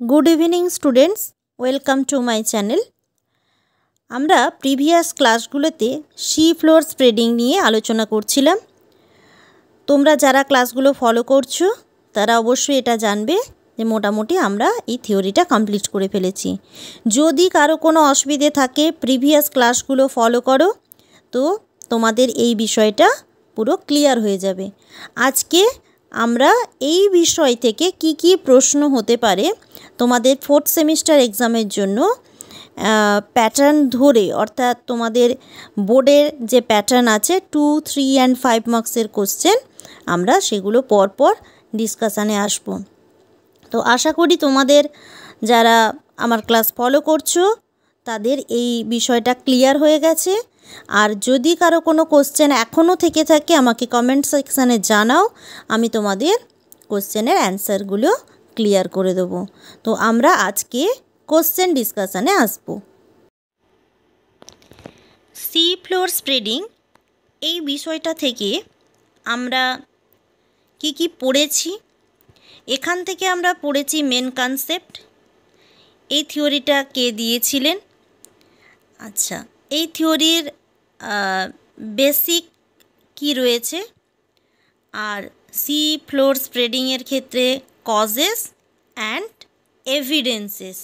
Good evening students, welcome to my channel. আমরা previous ক্লাসগুলোতে C floor spreading নিয়ে আলোচনা করছিলাম। তোমরা যারা ক্লাসগুলো ফলো করছো তারা অবশ্যই এটা জানবে যে মোটামুটি আমরা এই থিওরিটা কমপ্লিট করে ফেলেছি। যদি কারো কোনো অসুবিধে থাকে প্রিভিয়াস ক্লাসগুলো ফলো করো, তো তোমাদের এই বিষয়টা পুরো ক্লিয়ার হয়ে যাবে। আজকে আমরা এই বিষয় থেকে কি কি প্রশ্ন হতে পারে তোমাদের 4th সেমিস্টার এক্সামের জন্য প্যাটার্ন ধরে, অর্থাৎ তোমাদের বোর্ডের যে প্যাটার্ন আছে 2, 3 অ্যান্ড 5 মার্কসের কোশ্চেন, আমরা সেগুলো পরপর ডিসকাশানে আসব। তো আশা করি তোমাদের যারা আমার ক্লাস ফলো করছো তাদের এই বিষয়টা ক্লিয়ার হয়ে গেছে। আর যদি কারো কোনো কোশ্চেন এখনও থেকে থাকে আমাকে কমেন্ট সেকশানে জানাও, আমি তোমাদের কোশ্চেনের অ্যান্সারগুলো ক্লিয়ার করে দেবো। তো আমরা আজকে কোশ্চেন ডিসকাশানে আসব। সি ফ্লোর স্প্রেডিং এই বিষয়টা থেকে আমরা কি কি পড়েছি, এখান থেকে আমরা পড়েছি মেন কনসেপ্ট। এই থিওরিটা কে দিয়েছিলেন? আচ্ছা, এই থিওরির বেসিক কি রয়েছে, আর সি ফ্লোর স্প্রেডিংয়ের ক্ষেত্রে কজেস অ্যান্ড এভিডেন্সেস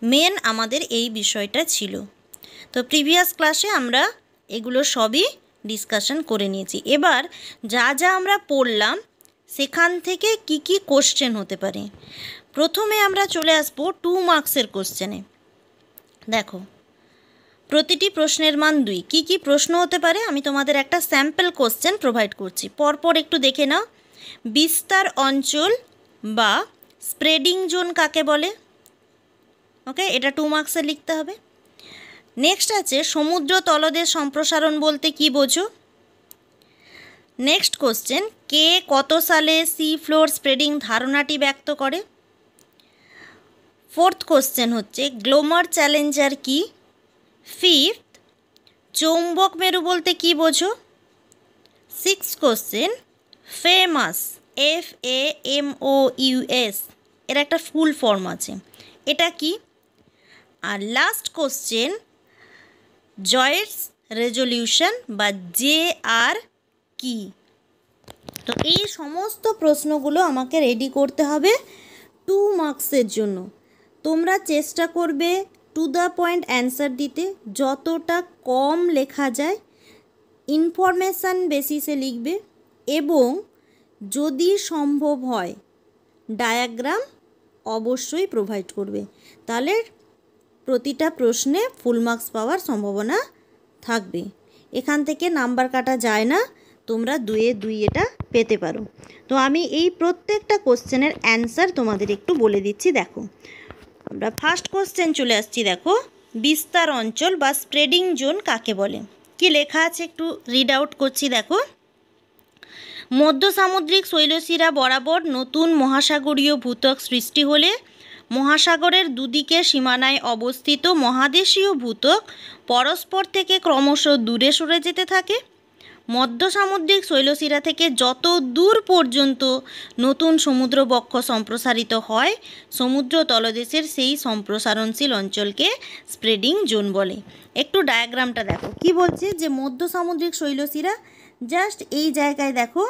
মেন আমাদের এই বিষয়টা ছিল। তো প্রিভিয়াস ক্লাসে আমরা এগুলো সবই ডিসকাশন করে নিয়েছি। এবার যা যা আমরা পড়লাম সেখান থেকে কি কি কোশ্চেন হতে পারে। প্রথমে আমরা চলে আসবো 2 মার্কসের কোশ্চেনে। দেখো, প্রতিটি প্রশ্নের মান 2। কি কি প্রশ্ন হতে পারে আমি তোমাদের একটা স্যাম্পল কোশ্চেন প্রোভাইড করছি, পরপর একটু দেখে নাও। বিস্তার অঞ্চল বা স্প্রেডিং জোন কাকে বলে? ওকে, এটা 2 মার্কসে লিখতে হবে। নেক্সট আছে সমুদ্র তলদেশ সম্প্রসারণ বলতে কি বোঝো? নেক্সট কোশ্চেন, কে কত সালে সি ফ্লোর স্প্রেডিং ধারণাটি ব্যক্ত করে? 4th কোশ্চেন হচ্ছে গ্লোমার চ্যালেঞ্জার কি? 5th, চৌম্বক মেরু বলতে কি বোঝো? 6th কোশ্চেন, ফেমাস FAMOUS এর একটা ফুল ফর্ম আছে, এটা কি? আর লাস্ট কোশ্চেন, জয়েটস রেজলিউশন বা JR কি? তো এই সমস্ত প্রশ্নগুলো আমাকে রেডি করতে হবে 2 মার্কসের জন্য। তোমরা চেষ্টা করবে টু দ্য পয়েন্ট অ্যান্সার দিতে, যতটা কম লেখা যায় ইনফরমেশান বেসিসে লিখবে, এবং যদি সম্ভব হয় ডায়াগ্রাম অবশ্যই প্রোভাইড করবে। তাহলে প্রতিটা প্রশ্নে ফুল মার্কস পাওয়ার সম্ভাবনা থাকবে। এখান থেকে নাম্বার কাটা যায় না, তোমরা 2-এ 2 এটা পেতে পারো। তো আমি এই প্রত্যেকটা কোশ্চেনের অ্যান্সার তোমাদের একটু বলে দিচ্ছি। দেখো, আমরা ফার্স্ট কোশ্চেন চলে আসছি। দেখো, বিস্তার অঞ্চল বা স্প্রেডিং জোন কাকে বলে? কি লেখা আছে একটু রিড আউট করছি। দেখো, মধ্য সামুদ্রিক শৈলশিরা বরাবর নতুন মহাসাগরীয় ভূত্বক সৃষ্টি হলে মহাসাগরের দুদিকের সীমানায় অবস্থিত মহাদেশীয় ভূত্বক পরস্পর থেকে ক্রমশ দূরে সরে যেতে থাকে। মধ্য সামুদ্রিক শৈলশিরা থেকে যত দূর পর্যন্ত নতুন সমুদ্রবক্ষ সম্প্রসারিত হয় সমুদ্র তলদেশের সেই সম্প্রসারণশীল অঞ্চলকে স্প্রেডিং জোন বলে। একটু ডায়াগ্রামটা দেখো কি বলছে, যে মধ্য সামুদ্রিক শৈলশিরা জাস্ট এই জায়গায় দেখো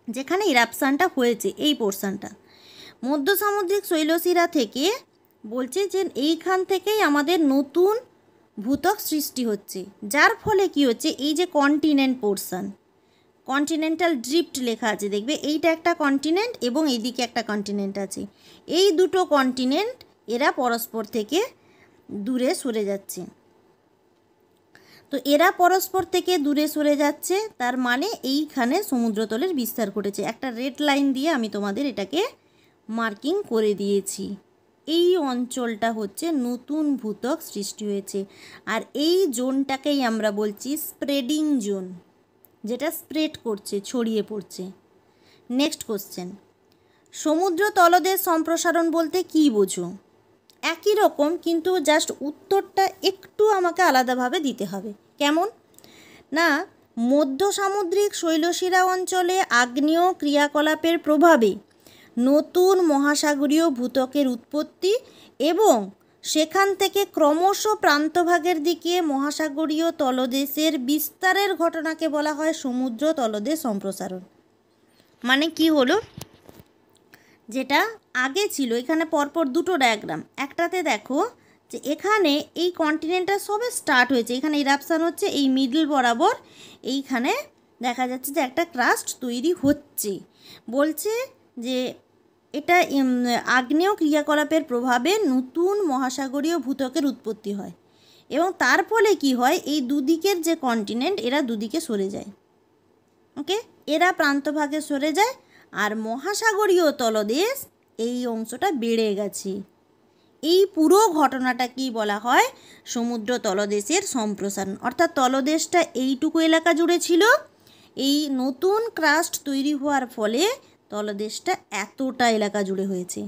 যেখানে ইরাপশানটা হয়েছে, এই পোর্শনটা মধ্য সামুদ্রিক শৈলশিরা থেকে বলছে যে এইখান থেকেই আমাদের নতুন ভূত্বক সৃষ্টি হচ্ছে, যার ফলে কি হচ্ছে, এই যে কন্টিনেন্ট পোর্শন, কন্টিনেন্টাল ড্রিফট লেখা আছে, দেখবে এইটা একটা কন্টিনেন্ট এবং এইদিকে একটা কন্টিনেন্ট আছে, এই দুটো কন্টিনেন্ট এরা পরস্পর থেকে দূরে সরে যাচ্ছে। তো এরা পরস্পর থেকে দূরে সরে যাচ্ছে, তার মানে এইখানে সমুদ্রতলের বিস্তার ঘটেছে। একটা রেড লাইন দিয়ে আমি তোমাদের এটাকে মার্কিং করে দিয়েছি। এই অঞ্চলটা হচ্ছে নতুন ভূত্বক সৃষ্টি হয়েছে, আর এই জোনটাকেই আমরা বলছি স্প্রেডিং জোন, যেটা স্প্রেড করছে, ছড়িয়ে পড়ছে। নেক্সট কোশ্চেন, সমুদ্র তলদেশ সম্প্রসারণ বলতে কি বোঝো? একই রকম, কিন্তু জাস্ট উত্তরটা একটু আমাকে আলাদাভাবে দিতে হবে। কেমন না, মধ্য সামুদ্রিক শৈলশিরা অঞ্চলে আগ্নেয় ক্রিয়াকলাপের প্রভাবে নতুন মহাসাগরীয় ভূত্বকের উৎপত্তি এবং সেখান থেকে ক্রমশ প্রান্তভাগের দিকে মহাসাগরীয় তলদেশের বিস্তারের ঘটনাকে বলা হয় সমুদ্র তলদেশ সম্প্রসারণ। মানে কি হলো, যেটা আগে ছিল, এখানে পরপর দুটো ডায়াগ্রাম, একটাতে দেখো যে এখানে এই কন্টিনেন্টটা সবে স্টার্ট হয়েছে, এখানে ইরাপশান হচ্ছে, এই মিডল বরাবর এইখানে দেখা যাচ্ছে যে একটা ক্রাস্ট তৈরি হচ্ছে। বলছে যে এটা আগ্নেয় ক্রিয়াকলাপের প্রভাবে নতুন মহাসাগরীয় ভূত্বকের উৎপত্তি হয় এবং তার ফলে কি হয়, এই দুদিকের যে কন্টিনেন্ট এরা দুদিকে সরে যায়। ওকে, এরা প্রান্তভাগে সরে যায় আর মহাসাগরীয় তলদেশ এই অংশটা বেড়ে গেছে। এই পুরো ঘটনাটা কি বলা হয়, সমুদ্র তলদেশের সম্প্রসারণ। অর্থাৎ তলদেশটা এইটুকু এলাকা জুড়ে ছিল, এই নতুন ক্রাস্ট তৈরি হওয়ার ফলে তলদেশটা এতটা এলাকা জুড়ে হয়েছে।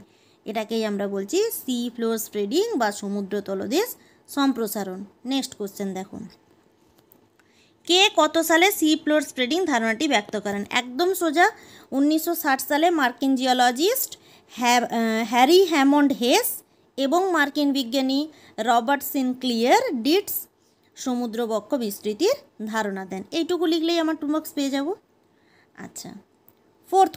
এটাকেই আমরা বলছি সি ফ্লোর স্প্রেডিং বা সমুদ্র তলদেশ সম্প্রসারণ। নেক্সট কোশ্চেন দেখুন, কে কত সালে সি ফ্লোর স্প্রেডিং ধারণাটি ব্যক্ত করেন? একদম সোজা, 1960 সালে মার্কিন জিওলজিস্ট হ্যারি হ্যামন্ড হেস এবং মার্কিন বিজ্ঞানী রবার্ট সিনক্লিয়ার ডিটস সমুদ্রবক্ষ বিস্তৃতির ধারণা দেন। এইটুকু লিখলেই আমার 2 মার্কস পেয়ে যাব। আচ্ছা, ফোর্থ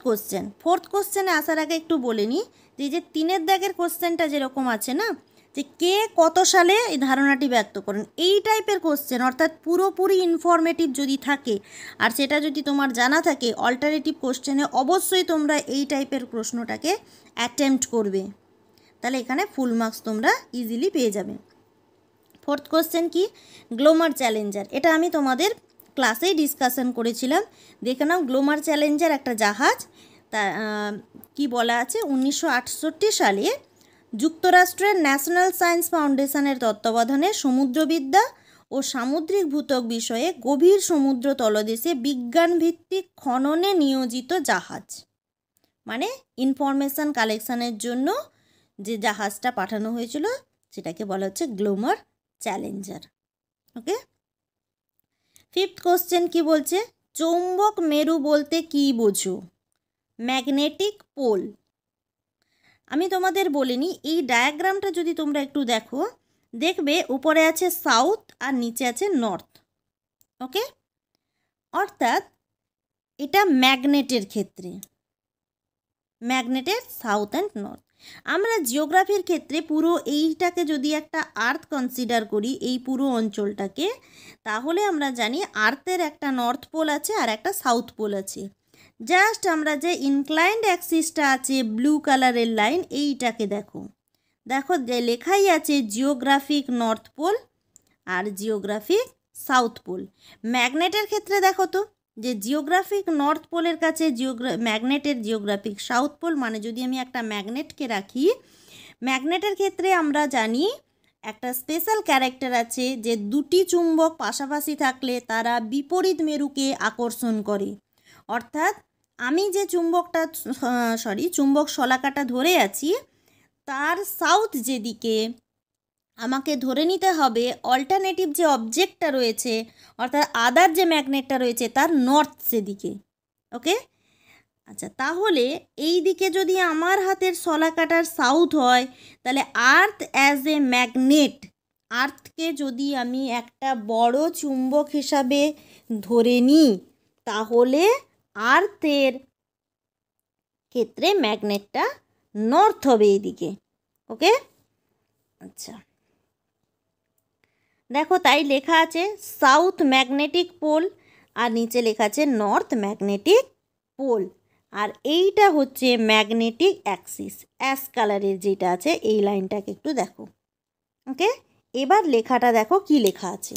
কোশ্চেনে আসার আগে একটু বলে নিই যে 3-এর দাগের কোশ্চেনটা যেরকম আছে না, যে কে কত সালে এই ধারণাটি ব্যক্ত করেন, এই টাইপের কোশ্চেন, অর্থাৎ পুরোপুরি ইনফরমেটিভ যদি থাকে আর সেটা যদি তোমার জানা থাকে, অল্টারনেটিভ কোশ্চেনে অবশ্যই তোমরা এই টাইপের প্রশ্নটাকে অ্যাটেম্প্ট করবে, তাহলে এখানে ফুল মার্কস তোমরা ইজিলি পেয়ে যাবে। ফোর্থ কোশ্চেন কি, গ্লোমার চ্যালেঞ্জার। এটা আমি তোমাদের ক্লাসেই ডিসকাশন করেছিলাম, দেখে নাও। গ্লোমার চ্যালেঞ্জার একটা জাহাজ, তা কি বলা আছে, 1968 সালে যুক্তরাষ্ট্রের ন্যাশনাল সায়েন্স ফাউন্ডেশনের তত্ত্বাবধানে সমুদ্রবিদ্যা ও সামুদ্রিক ভূত্বক বিষয়ে গভীর সমুদ্র তলদেশে বিজ্ঞানভিত্তিক খননে নিয়োজিত জাহাজ। মানে ইনফরমেশান কালেকশানের জন্য যে জাহাজটা পাঠানো হয়েছিল সেটাকে বলা হচ্ছে Glomar Challenger. Okay, fifth question কি বলছে, চৌম্বক মেরু বলতে কি বোঝো? Magnetic pole. আমি তোমাদের বলিনি, এই ডায়াগ্রামটা যদি তোমরা একটু দেখো, দেখবে উপরে আছে সাউথ আর নিচে আছে নর্থ। ওকে, অর্থাৎ এটা ম্যাগনেটের ক্ষেত্রে, ম্যাগনেটের সাউথ অ্যান্ড নর্থ। আমরা জিওগ্রাফির ক্ষেত্রে পুরো এইটাকে যদি একটা আর্থ কনসিডার করি, এই পুরো অঞ্চলটাকে, তাহলে আমরা জানি আর্থের একটা নর্থ পোল আছে আর একটা সাউথ পোল আছে। জাস্ট আমরা যে ইনক্লাইন্ড অ্যাক্সিসটা আছে ব্লু কালারের লাইন, এইটাকে দেখো, দেখো যে লেখাই আছে জিওগ্রাফিক নর্থ পোল আর জিওগ্রাফিক সাউথ পোল। ম্যাগনেটের ক্ষেত্রে দেখো তো যে জিওগ্রাফিক নর্থ পোলের কাছে ম্যাগনেটের জিওগ্রাফিক সাউথ পোল, মানে যদি আমি একটা ম্যাগনেটকে রাখি, ম্যাগনেটের ক্ষেত্রে আমরা জানি একটা স্পেশাল ক্যারেক্টার আছে যে দুটি চুম্বক পাশাপাশি থাকলে তারা বিপরীত মেরুকে আকর্ষণ করে। অর্থাৎ আমি যে চুম্বক শলাকাটা ধরে আছি, তার সাউথ যেদিকে, আমাকে ধরে নিতে হবে অল্টারনেটিভ যে অবজেক্টটা রয়েছে, অর্থাৎ আদার যে ম্যাগনেটটা রয়েছে তার নর্থ সেদিকে। ওকে, আচ্ছা, তাহলে এই দিকে যদি আমার হাতের শলাকাটার সাউথ হয়, তাহলে আর্থ অ্যাজ এ ম্যাগনেট, আর্থকে যদি আমি একটা বড় চুম্বক হিসাবে ধরে নিই, তাহলে আর্থের ক্ষেত্রে ম্যাগনেটটা নর্থ হবে এইদিকে। ওকে, আচ্ছা, দেখো তাই লেখা আছে সাউথ ম্যাগনেটিক পোল আর নিচে লেখা আছে নর্থ ম্যাগনেটিক পোল, আর এইটা হচ্ছে ম্যাগনেটিক অ্যাক্সিস। অ্যাশ কালারের যেটা আছে এই লাইনটাকে একটু দেখো। ওকে, এবার লেখাটা দেখো কি লেখা আছে,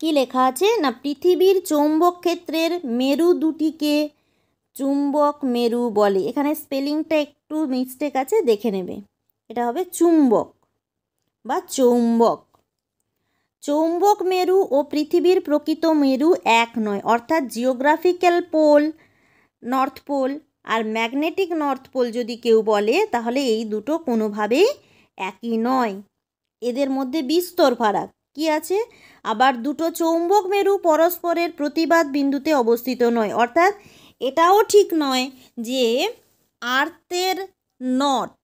কি লেখা আছে না, পৃথিবীর চৌম্বক ক্ষেত্রের মেরু দুটিকে চুম্বক মেরু বলে। এখানে স্পেলিংটা একটু মিস্টেক আছে, দেখে নেবে, এটা হবে চুম্বক বা চৌম্বক। চৌম্বক মেরু ও পৃথিবীর প্রকৃত মেরু এক নয়, অর্থাৎ জিওগ্রাফিক্যাল পোল নর্থ পোল আর ম্যাগনেটিক নর্থ পোল যদি কেউ বলে, তাহলে এই দুটো কোনোভাবেই একই নয়, এদের মধ্যে বিস্তর ফারাক। কি আছে, আবার দুটো চৌম্বক মেরু পরস্পরের প্রতিবাদ বিন্দুতে অবস্থিত নয়, অর্থাৎ এটাও ঠিক নয় যে আর্থের নর্থ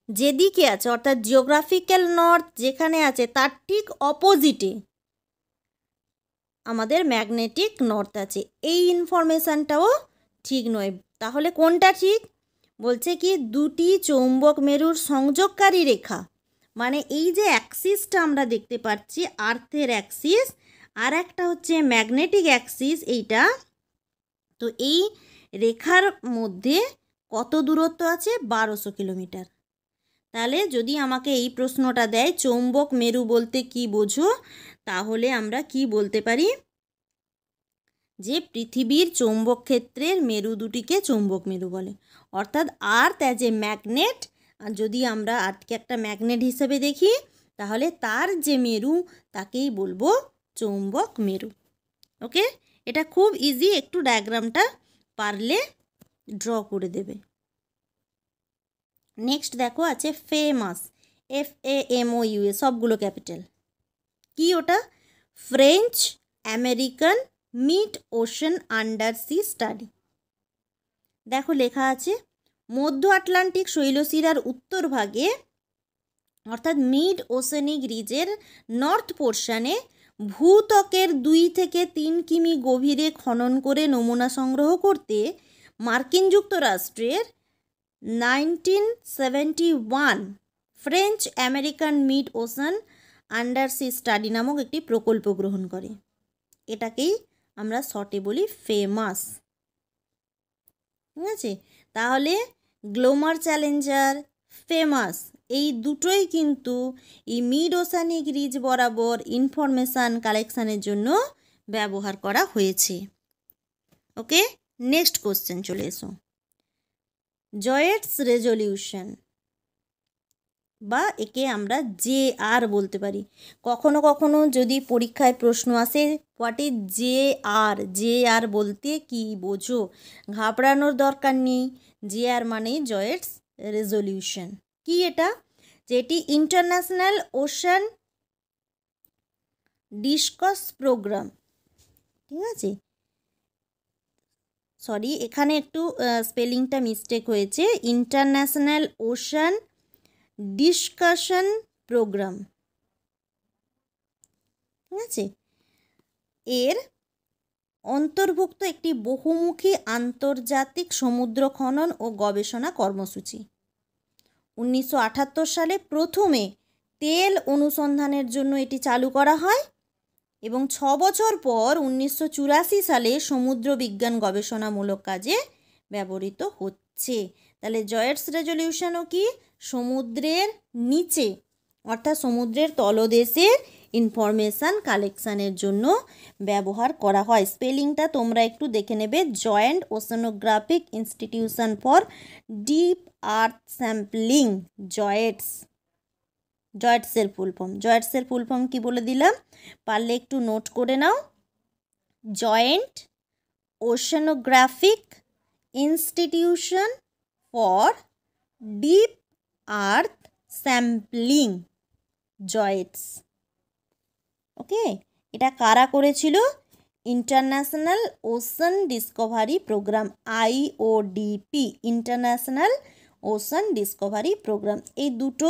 যেদিকে আছে, অর্থাৎ জিওগ্রাফিক্যাল নর্থ যেখানে আছে তার ঠিক অপোজিটে আমাদের ম্যাগনেটিক নর্থ আছে। এই ইনফরমেশানটাও ঠিক নয়। তাহলে কোনটা ঠিক? বলছে কি দুটি চৌম্বক মেরুর সংযোগকারী রেখা, মানে এই যে অ্যাক্সিসটা আমরা দেখতে পাচ্ছি আর্থের অ্যাক্সিস, আর একটা হচ্ছে ম্যাগনেটিক অ্যাক্সিস এইটা, তো এই রেখার মধ্যে কত দূরত্ব আছে? 1200 কিলোমিটার। তাহলে যদি আমাকে এই প্রশ্নটা দেয় চৌম্বক মেরু বলতে কি বোঝো, তাহলে আমরা কি বলতে পারি যে পৃথিবীর চৌম্বক ক্ষেত্রের মেরু দুটিকে চৌম্বক মেরু বলে। অর্থাৎ আর্থ অ্যাজ এ ম্যাগনেট, আর যদি আমরা আর্থকে একটা ম্যাগনেট হিসেবে দেখি তাহলে তার যে মেরু তাকেই বলবো চৌম্বক মেরু। ওকে, এটা খুব ইজি, একটু ডায়াগ্রামটা পারলে ড্র করে দেবে। নেক্সট দেখো আছে ফেমাস, FAMOUS, সবগুলো ক্যাপিটাল। কি ওটা? French American mid ocean under sea study. দেখো লেখা আছে মধ্য আটলান্টিক শৈলশিরার উত্তর ভাগে অর্থাৎ মিড ওশেনিক রিজের নর্থ পোর্শনে ভূত্বকের 2 থেকে 3 কিমি গভীরে খনন করে নমুনা সংগ্রহ করতে মার্কিন যুক্তরাষ্ট্রের 1971 French American mid ocean under sea study নামক একটি প্রকল্প গ্রহণ করে। এটাকেই আমরা শর্টে বলি ফেমাস। ঠিক আছে, তাহলে গ্লোমার চ্যালেঞ্জার, ফেমাস এই দুটোই কিন্তু এই মিড ওশানিক রিজ বরাবর ইনফরমেশান কালেকশানের জন্য ব্যবহার করা হয়েছে। ওকে, নেক্সট কোশ্চেন চলে এসো। জয়েটস রেজলিউশন বা একে আমরা JR বলতে পারি। কখনো কখনো যদি পরীক্ষায় প্রশ্ন আসে হোয়াট ইজ JR বলতে কি বোঝো, ঘাবড়ানোর দরকার নেই। JR মানেই জয়েটস রেজলিউশন। কি এটা? যে এটি ইন্টারন্যাশনাল ওশান ডিসকাস প্রোগ্রাম। ঠিক আছে, সরি এখানে একটু স্পেলিংটা মিস্টেক হয়েছে, ইন্টারন্যাশনাল ওশান ডিসকাশন প্রোগ্রাম। ঠিক আছে, এর অন্তর্ভুক্ত একটি বহুমুখী আন্তর্জাতিক সমুদ্র খনন ও গবেষণা কর্মসূচি। 1978 সালে প্রথমে তেল অনুসন্ধানের জন্য এটি চালু করা হয় এবং 6 বছর পর 1984 সালে সমুদ্র বিজ্ঞান গবেষণামূলক কাজে ব্যবহৃত হচ্ছে। তাহলে জয়েটস রেজলিউশনও কি সমুদ্রের নিচে অর্থাৎ সমুদ্রের তলদেশের ইনফরমেশান কালেকশানের জন্য ব্যবহার করা হয়। স্পেলিংটা তোমরা একটু দেখে নেবে, joint oceanographic institution for deep earth sampling, জয়েটসের ফুল ফর্ম। জয়েটসের ফুল ফর্ম কি বলে দিলাম, পারলে একটু নোট করে নাও। Joint oceanographic institution for deep earth sampling, JOIDES. Okay, এটা কারা করেছিল? International ocean discovery programme, IODP, international ocean discovery programme. এই দুটো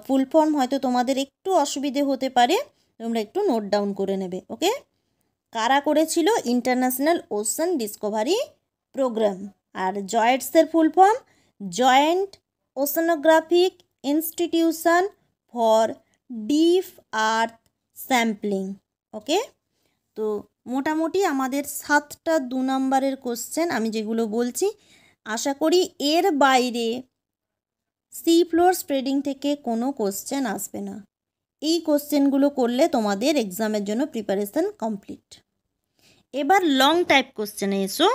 ফুল ফর্ম হয়তো তোমাদের একটু অসুবিধে হতে পারে, তোমরা একটু নোট ডাউন করে নেবে। ওকে, কারা করেছিল? International ocean discovery programme. আর জয়েটসের full form joint oceanographic institution for deep earth sampling. Okay, তো মোটামুটি আমাদের 7টা 2 নম্বরের কোশ্চেন আমি যেগুলো বলছি, আশা করি এর বাইরে সি ফ্লোর স্প্রেডিং থেকে কোনো কোশ্চেন আসবে না। এই কোশ্চেনগুলো করলে তোমাদের এক্সামের জন্য প্রিপারেশন কমপ্লিট। এবার লং টাইপ কোশ্চেনে এসো।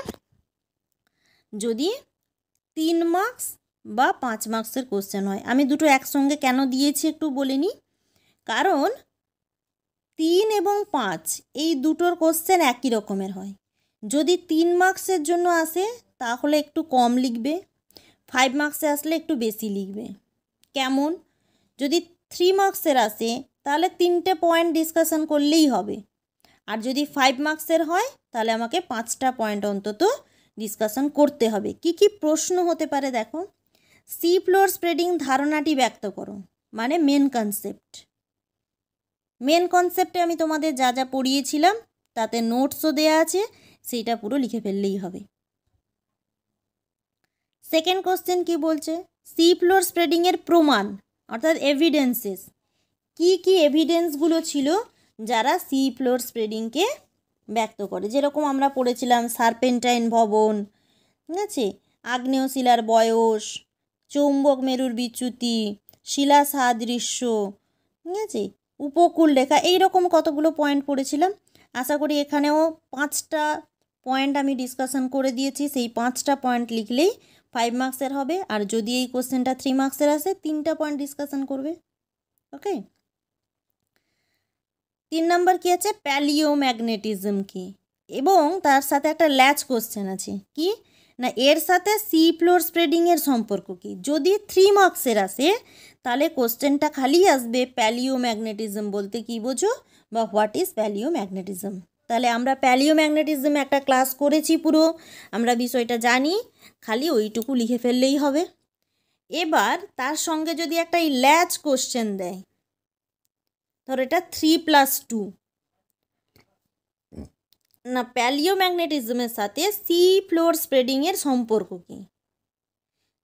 যদি 3 মার্কস বা 5 মার্কসের কোশ্চেন হয়, আমি দুটো একসঙ্গে কেন দিয়েছি একটু বলে নিই। কারণ 3 এবং 5 এই দুটোর কোশ্চেন একই রকমের হয়। যদি 3 মার্কসের জন্য আসে তাহলে একটু কম লিখবে, 5 মার্কসে আসলে একটু বেশি লিখবে। কেমন? যদি 3 মার্কসের আসে তাহলে 3টে পয়েন্ট ডিসকাশন করলেই হবে, আর যদি 5 মার্কসের হয় তাহলে আমাকে 5টা পয়েন্ট অন্তত ডিসকাশন করতে হবে। কি কি প্রশ্ন হতে পারে দেখো। সি ফ্লোর স্প্রেডিং ধারণাটি ব্যক্ত করো, মানে মেন কনসেপ্ট। মেন কনসেপ্টে আমি তোমাদের যা যা পড়িয়েছিলাম তাতে নোটসও দেয়া আছে, সেইটা পুরো লিখে ফেললেই হবে। সেকেন্ড কোশ্চেন কি বলছে, সি ফ্লোর স্প্রেডিংয়ের প্রমাণ অর্থাৎ এভিডেন্সেস, কি কি এভিডেন্সগুলো ছিল যারা সি ফ্লোর স্প্রেডিংকে ব্যক্ত করে। যেরকম আমরা পড়েছিলাম সার্পেন্টাইন ভবন, ঠিক আছে, আগ্নেয় শিলার বয়স, চৌম্বক মেরুর বিচ্যুতি, শিলা সাদৃশ্য, ঠিক আছে, উপকূল রেখা, এইরকম কতগুলো পয়েন্ট পড়েছিলাম। আশা করি এখানেও 5টা পয়েন্ট আমি ডিসকাশন করে দিয়েছি। সেই 5টা পয়েন্ট লিখলেই 5 মার্কসের হবে। আর যদি এই কোশ্চেনটা 3 মার্কসের আসে 3টা পয়েন্ট ডিসকাশন করবে। ওকে। 3 নম্বর কি আছে, প্যালিওম্যাগনেটিজম কি, এবং তার সাথে একটা ল্যাচ কোশ্চেন আছে কি না, এর সাথে সি ফ্লোর স্প্রেডিংয়ের সম্পর্ক কি। যদি 3 মার্কসের আসে তাহলে কোশ্চেনটা খালি আসবে প্যালিওম্যাগনেটিজম বলতে কি বোঝো বা হোয়াট ইজ প্যালিওম্যাগনেটিজম। তাহলে আমরা প্যালিওম্যাগনেটিজম একটা ক্লাস করেছি, পুরো আমরা বিষয়টা জানি, খালি ওইটুকু লিখে ফেললেই হবে। এবার তার সঙ্গে যদি একটা এই ল্যাচ কোশ্চেন দেয়, ধর এটা 3+2 না, প্যালিওম্যাগনেটিজমের সাথে সি ফ্লোর স্প্রেডিংয়ের সম্পর্ক কি,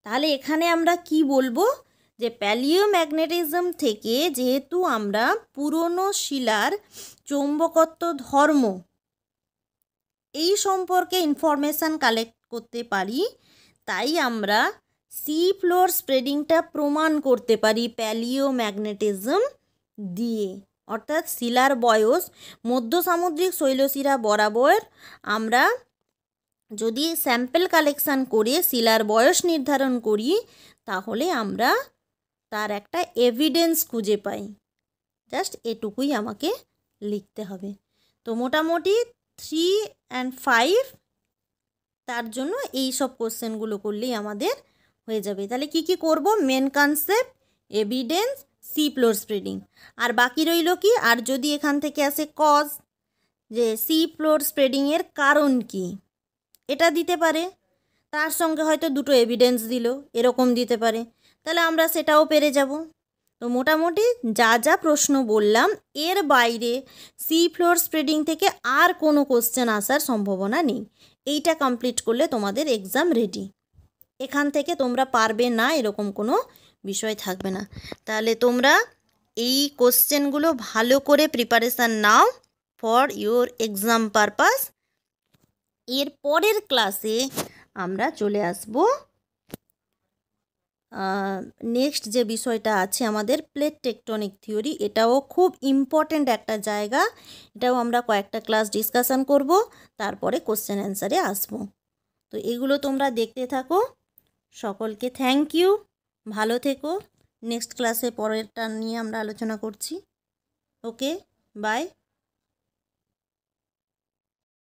তাহলে এখানে আমরা কি বলবো যে প্যালিওম্যাগনেটিজম থেকে যেহেতু আমরা পুরনো শিলার চৌম্বকত্ব ধর্ম এই সম্পর্কে ইনফরমেশান কালেক্ট করতে পারি, তাই আমরা সি ফ্লোর স্প্রেডিংটা প্রমাণ করতে পারি প্যালিওম্যাগনেটিজম দিয়ে। অর্থাৎ শিলার বয়স মধ্য সামুদ্রিক শৈলশিরা বরাবর আমরা যদি স্যাম্পল কালেকশান করে শিলার বয়স নির্ধারণ করি তাহলে আমরা তার একটা এভিডেন্স খুঁজে পাই। জাস্ট এটুকুই আমাকে লিখতে হবে। তো মোটামুটি 3 and 5 তার জন্য এই সব কোশ্চেনগুলো করলেই আমাদের হয়ে যাবে। তাহলে কি কি করব, main concept, evidence, sea floor spreading, আর বাকি রইল কি, আর যদি এখান থেকে আসে কজ, যে সি ফ্লোর স্প্রেডিংয়ের কারণ কি, এটা দিতে পারে, তার সঙ্গে হয়তো 2টো এভিডেন্স দিল, এরকম দিতে পারে, তাহলে আমরা সেটাও পেরে যাব। তো মোটামুটি যা যা প্রশ্ন বললাম এর বাইরে সি ফ্লোর স্প্রেডিং থেকে আর কোনো কোশ্চেন আসার সম্ভাবনা নেই। এইটা কমপ্লিট করলে তোমাদের এক্সাম রেডি। এখান থেকে তোমরা পারবে না এরকম কোনো বিষয় থাকবে না। তাহলে তোমরা এই কোশ্চেনগুলো ভালো করে preparation now for your exam purpose. এর পরের ক্লাসে আমরা চলে আসব নেক্সট যে বিষয়টা আছে আমাদের প্লেট টেকটনিক থিওরি। এটাও খুব ইম্পর্ট্যান্ট একটা জায়গা, এটাও আমরা কয়েকটা ক্লাস ডিসকাশন করব, তারপরে কোশ্চেন অ্যান্সারে আসব। তো এগুলো তোমরা দেখতে থাকো। সকলকে থ্যাংক ইউ, ভালো থেকো। নেক্সট ক্লাসে পরেরটা নিয়ে আমরা আলোচনা করছি। ওকে, বাই।